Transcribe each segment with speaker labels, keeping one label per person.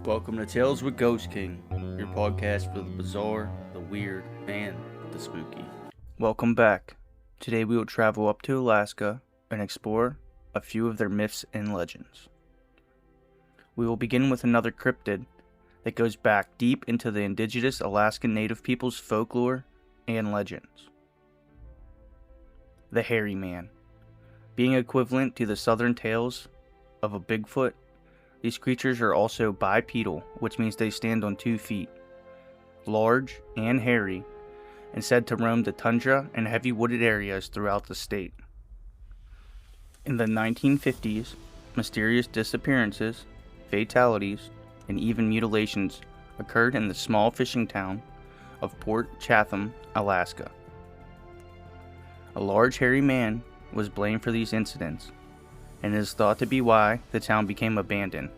Speaker 1: Welcome to Tales with Ghost King, your podcast for the bizarre, the weird, and the spooky. Welcome back. Today we will travel up to Alaska and explore a few of their myths and legends. We will begin with another cryptid that goes back deep into the indigenous Alaskan Native people's folklore and legends. The Hairy Man. Being equivalent to the southern tales of a Bigfoot, these creatures are also bipedal, which means they stand on 2 feet, large and hairy, and said to roam the tundra and heavy wooded areas throughout the state. In the 1950s, mysterious disappearances, fatalities, and even mutilations occurred in the small fishing town of Port Chatham, Alaska. A large hairy man was blamed for these incidents, and is thought to be why the town became abandoned.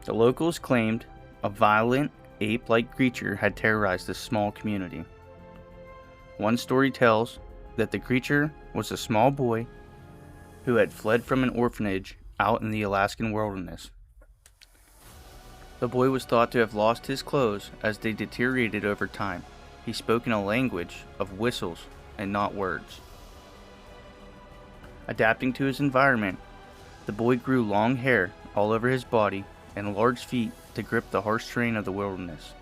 Speaker 1: The locals claimed a violent, ape-like creature had terrorized this small community. One story tells that the creature was a small boy who had fled from an orphanage out in the Alaskan wilderness. The boy was thought to have lost his clothes as they deteriorated over time. He spoke in a language of whistles and not words. Adapting to his environment, the boy grew long hair all over his body and large feet to grip the harsh terrain of the wilderness.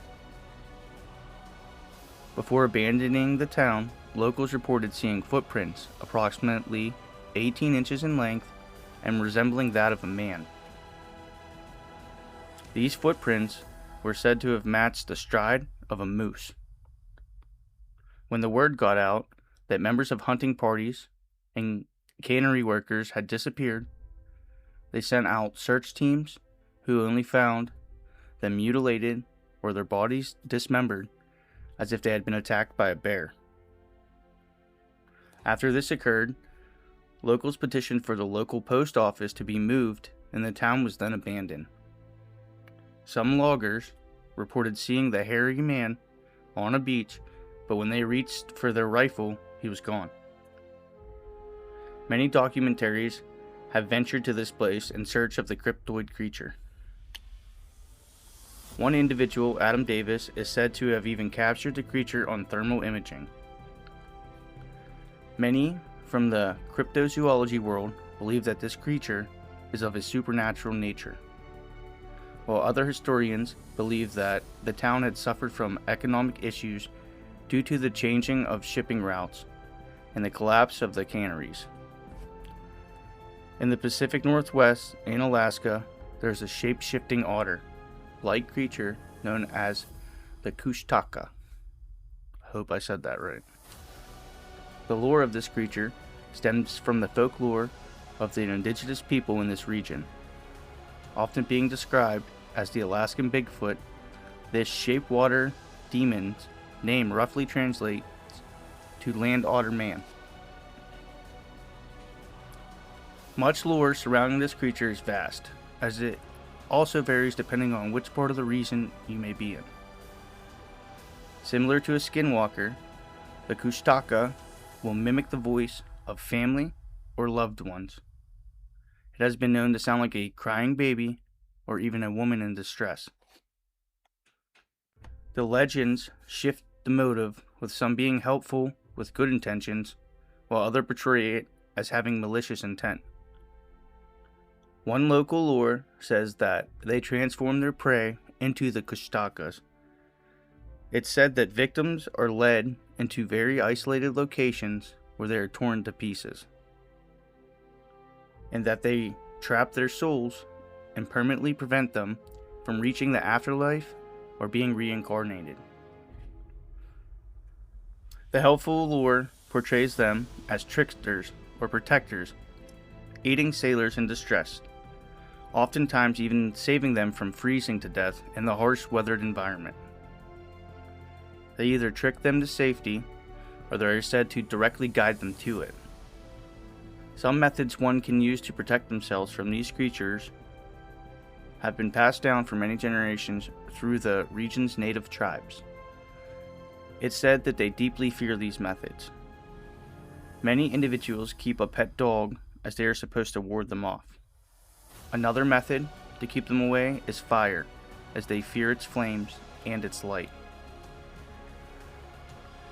Speaker 1: Before abandoning the town, locals reported seeing footprints approximately 18 inches in length and resembling that of a man. These footprints were said to have matched the stride of a moose. When the word got out that members of hunting parties and cannery workers had disappeared, they sent out search teams who only found them mutilated or their bodies dismembered as if they had been attacked by a bear. After this occurred, locals petitioned for the local post office to be moved, and the town was then abandoned. Some loggers reported seeing the hairy man on a beach, but when they reached for their rifle, he was gone. Many documentaries have ventured to this place in search of the cryptoid creature. One individual, Adam Davis, is said to have even captured the creature on thermal imaging. Many from the cryptozoology world believe that this creature is of a supernatural nature, while other historians believe that the town had suffered from economic issues due to the changing of shipping routes and the collapse of the canneries. In the Pacific Northwest and Alaska, there is a shape-shifting otter-like creature known as the Kushtaka. I hope I said that right. The lore of this creature stems from the folklore of the indigenous people in this region. Often being described as the Alaskan Bigfoot, this shape-water demon's name roughly translates to land otter man. Much lore surrounding this creature is vast, as it also varies depending on which part of the region you may be in. Similar to a skinwalker, the Kushtaka will mimic the voice of family or loved ones. It has been known to sound like a crying baby or even a woman in distress. The legends shift the motive, with some being helpful with good intentions, while others portray it as having malicious intent. One local lore says that they transform their prey into the Kushtakas. It's said that victims are led into very isolated locations where they are torn to pieces, and that they trap their souls and permanently prevent them from reaching the afterlife or being reincarnated. The helpful lore portrays them as tricksters or protectors, aiding sailors in distress, oftentimes even saving them from freezing to death in the harsh weathered environment. They either trick them to safety, or they are said to directly guide them to it. Some methods one can use to protect themselves from these creatures have been passed down for many generations through the region's native tribes. It's said that they deeply fear these methods. Many individuals keep a pet dog as they are supposed to ward them off. Another method to keep them away is fire, as they fear its flames and its light.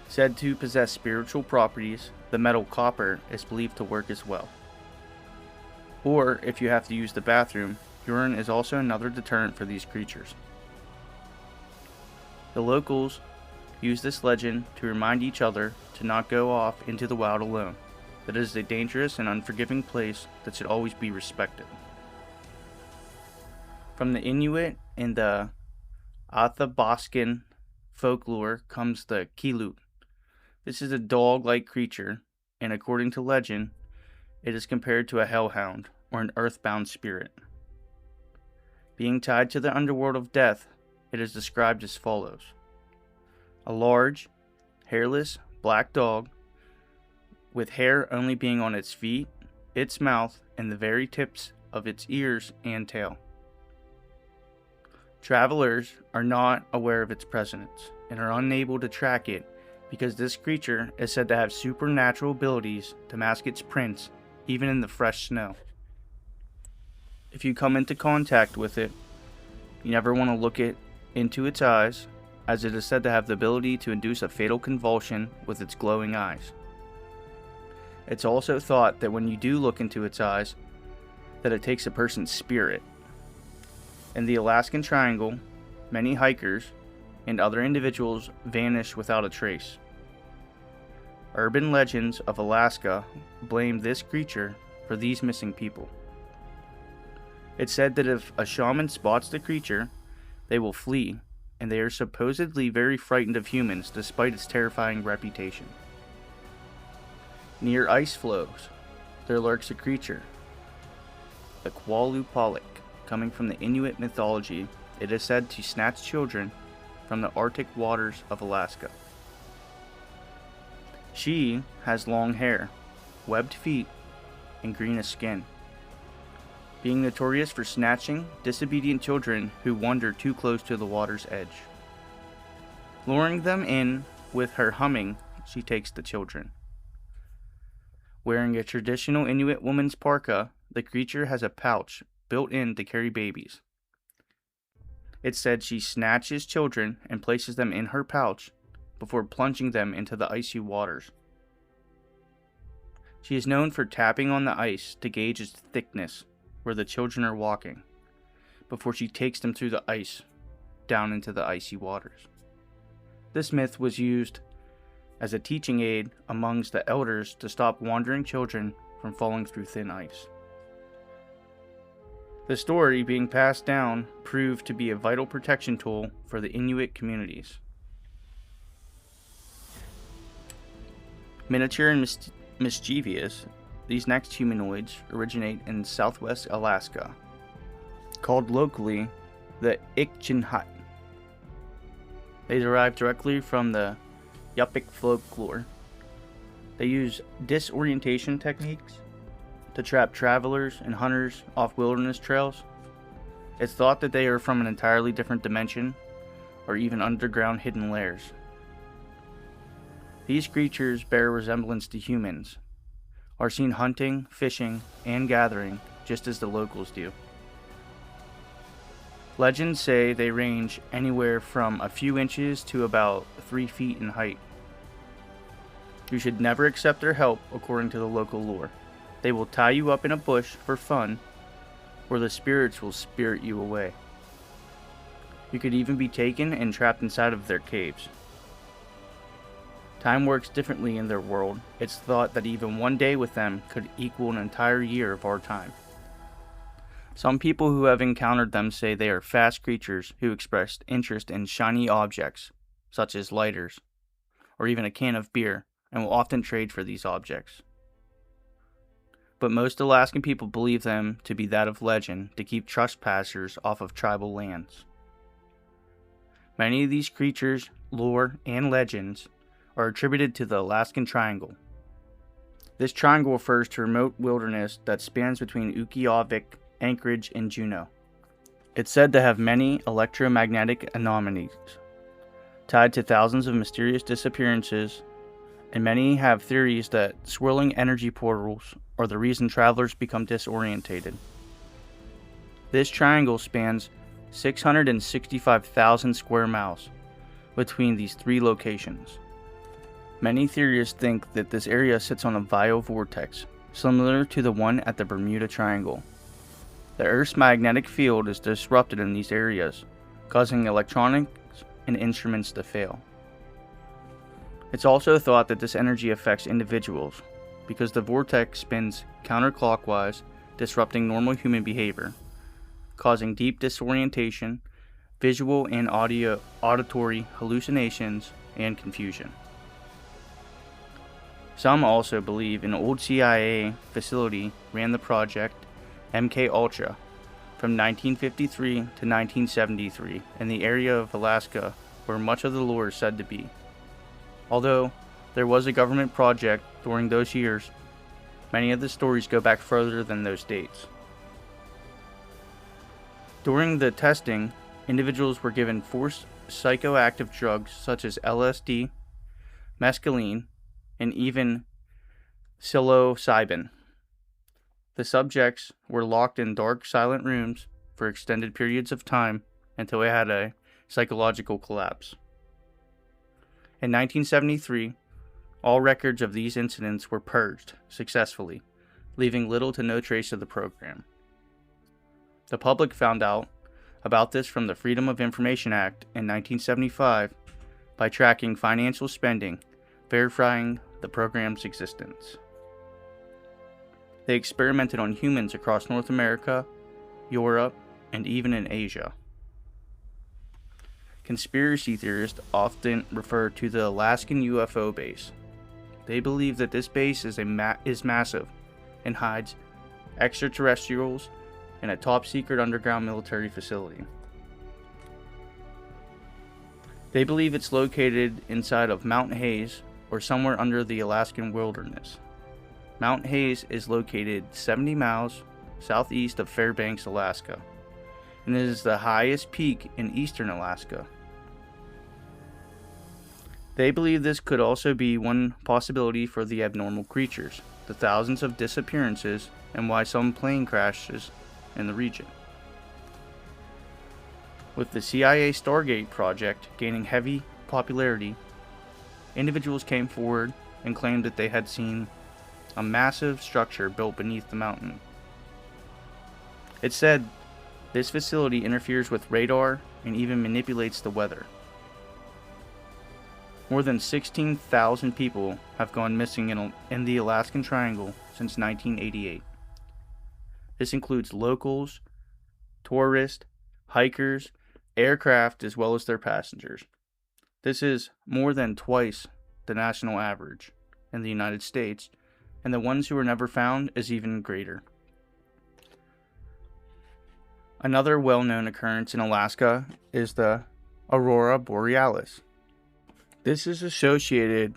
Speaker 1: Said to possess spiritual properties, the metal copper is believed to work as well. Or, if you have to use the bathroom, urine is also another deterrent for these creatures. The locals use this legend to remind each other to not go off into the wild alone, that it is a dangerous and unforgiving place that should always be respected. From the Inuit and the Athabaskan folklore comes the Kilut. This is a dog-like creature, and according to legend, it is compared to a hellhound or an earthbound spirit. Being tied to the underworld of death, it is described as follows: a large, hairless, black dog with hair only being on its feet, its mouth, and the very tips of its ears and tail. Travelers are not aware of its presence and are unable to track it because this creature is said to have supernatural abilities to mask its prints even in the fresh snow. If you come into contact with it, you never want to look into its eyes, as it is said to have the ability to induce a fatal convulsion with its glowing eyes. It's also thought that when you do look into its eyes, that it takes a person's spirit. In the Alaskan Triangle, many hikers and other individuals vanish without a trace. Urban legends of Alaska blame this creature for these missing people. It's said that if a shaman spots the creature, they will flee, and they are supposedly very frightened of humans despite its terrifying reputation. Near ice floes, there lurks a creature, the Qualupalik. Coming from the Inuit mythology, it is said to snatch children from the Arctic waters of Alaska. She has long hair, webbed feet, and greenish skin, being notorious for snatching disobedient children who wander too close to the water's edge. Luring them in with her humming, she takes the children. Wearing a traditional Inuit woman's parka, the creature has a pouch built in to carry babies. It's said she snatches children and places them in her pouch before plunging them into the icy waters. She is known for tapping on the ice to gauge its thickness where the children are walking, before she takes them through the ice down into the icy waters. This myth was used as a teaching aid amongst the elders to stop wandering children from falling through thin ice. The story being passed down proved to be a vital protection tool for the Inuit communities. Miniature and mischievous, these next humanoids originate in southwest Alaska, called locally the Ikchinhut. They derive directly from the Yupik folklore. They use disorientation techniques to trap travelers and hunters off wilderness trails. It's thought that they are from an entirely different dimension or even underground hidden lairs. These creatures bear resemblance to humans, are seen hunting, fishing, and gathering just as the locals do. Legends say they range anywhere from a few inches to about 3 feet in height. You should never accept their help according to the local lore. They will tie you up in a bush for fun, or the spirits will spirit you away. You could even be taken and trapped inside of their caves. Time works differently in their world. It's thought that even one day with them could equal an entire year of our time. Some people who have encountered them say they are fast creatures who expressed interest in shiny objects, such as lighters, or even a can of beer, and will often trade for these objects. But most Alaskan people believe them to be that of legend to keep trespassers off of tribal lands. Many of these creatures, lore, and legends are attributed to the Alaskan Triangle. This triangle refers to remote wilderness that spans between Ukqiavik, Anchorage, and Juneau. It's said to have many electromagnetic anomalies, tied to thousands of mysterious disappearances, and many have theories that swirling energy portals are the reason travelers become disorientated. This triangle spans 665,000 square miles between these three locations. Many theorists think that this area sits on a biovortex, similar to the one at the Bermuda Triangle. The Earth's magnetic field is disrupted in these areas, causing electronics and instruments to fail. It's also thought that this energy affects individuals because the vortex spins counterclockwise, disrupting normal human behavior, causing deep disorientation, visual and auditory hallucinations, and confusion. Some also believe an old CIA facility ran the project MK Ultra from 1953 to 1973 in the area of Alaska where much of the lore is said to be. Although there was a government project during those years, many of the stories go back further than those dates. During the testing, individuals were given forced psychoactive drugs such as LSD, mescaline, and even psilocybin. The subjects were locked in dark, silent rooms for extended periods of time until they had a psychological collapse. In 1973, all records of these incidents were purged successfully, leaving little to no trace of the program. The public found out about this from the Freedom of Information Act in 1975 by tracking financial spending, verifying the program's existence. They experimented on humans across North America, Europe, and even in Asia. Conspiracy theorists often refer to the Alaskan UFO base. They believe that this base is massive and hides extraterrestrials in a top-secret underground military facility. They believe it's located inside of Mount Hayes or somewhere under the Alaskan wilderness. Mount Hayes is located 70 miles southeast of Fairbanks, Alaska, and it is the highest peak in eastern Alaska. They believe this could also be one possibility for the abnormal creatures, the thousands of disappearances, and why some plane crashes in the region. With the CIA Stargate project gaining heavy popularity, individuals came forward and claimed that they had seen a massive structure built beneath the mountain. It said this facility interferes with radar and even manipulates the weather. More than 16,000 people have gone missing in the Alaskan Triangle since 1988. This includes locals, tourists, hikers, aircraft, as well as their passengers. This is more than twice the national average in the United States, and the ones who were never found is even greater. Another well-known occurrence in Alaska is the Aurora Borealis. This is associated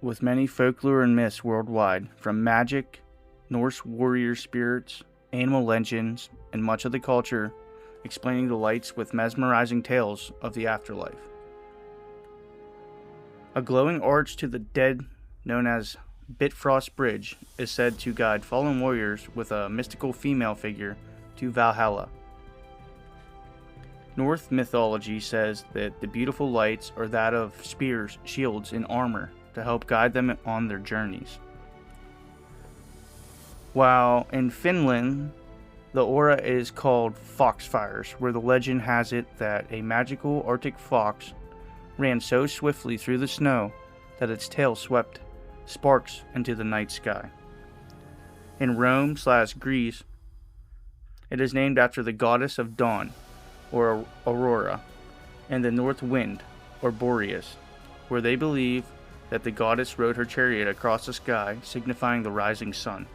Speaker 1: with many folklore and myths worldwide, from magic, Norse warrior spirits, animal legends, and much of the culture explaining the lights with mesmerizing tales of the afterlife. A glowing arch to the dead known as Bifrost Bridge is said to guide fallen warriors with a mystical female figure to Valhalla. Norse mythology says that the beautiful lights are that of spears, shields, and armor to help guide them on their journeys. While in Finland, the aura is called foxfires, where the legend has it that a magical Arctic fox ran so swiftly through the snow that its tail swept sparks into the night sky. In Rome/Greece, it is named after the goddess of dawn, or Aurora, and the north wind, or Boreas, where they believe that the goddess rode her chariot across the sky, signifying the rising sun.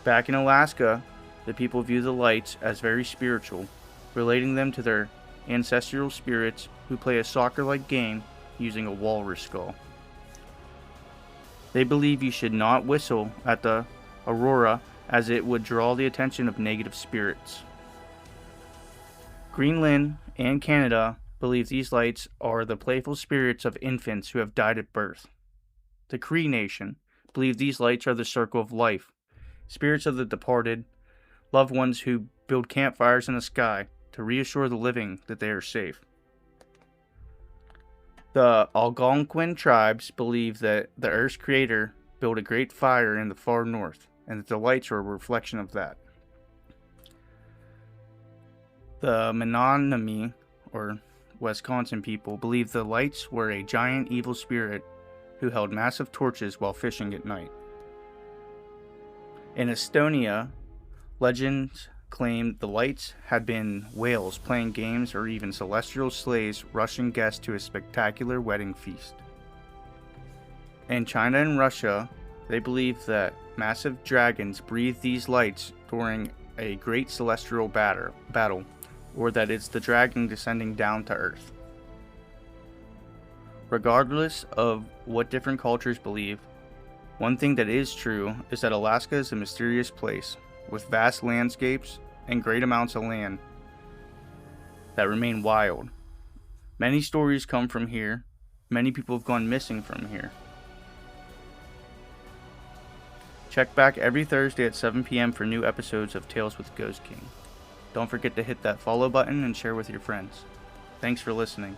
Speaker 1: Back in Alaska, the people view the lights as very spiritual, relating them to their ancestral spirits who play a soccer-like game using a walrus skull. They believe you should not whistle at the aurora as it would draw the attention of negative spirits. Greenland and Canada believe these lights are the playful spirits of infants who have died at birth. The Cree Nation believe these lights are the circle of life, spirits of the departed, loved ones who build campfires in the sky to reassure the living that they are safe. The Algonquin tribes believe that the Earth's creator built a great fire in the far north, and that the lights were a reflection of that. The Menominee, or Wisconsin people, believe the lights were a giant evil spirit who held massive torches while fishing at night. In Estonia, legends claim the lights had been whales playing games or even celestial sleighs rushing guests to a spectacular wedding feast. In China and Russia, they believe that massive dragons breathe these lights during a great celestial battle, or that it's the dragon descending down to Earth. Regardless of what different cultures believe, one thing that is true is that Alaska is a mysterious place with vast landscapes and great amounts of land that remain wild. Many stories come from here. Many people have gone missing from here. Check back every Thursday at 7 p.m. for new episodes of Tales with Ghost King. Don't forget to hit that follow button and share with your friends. Thanks for listening.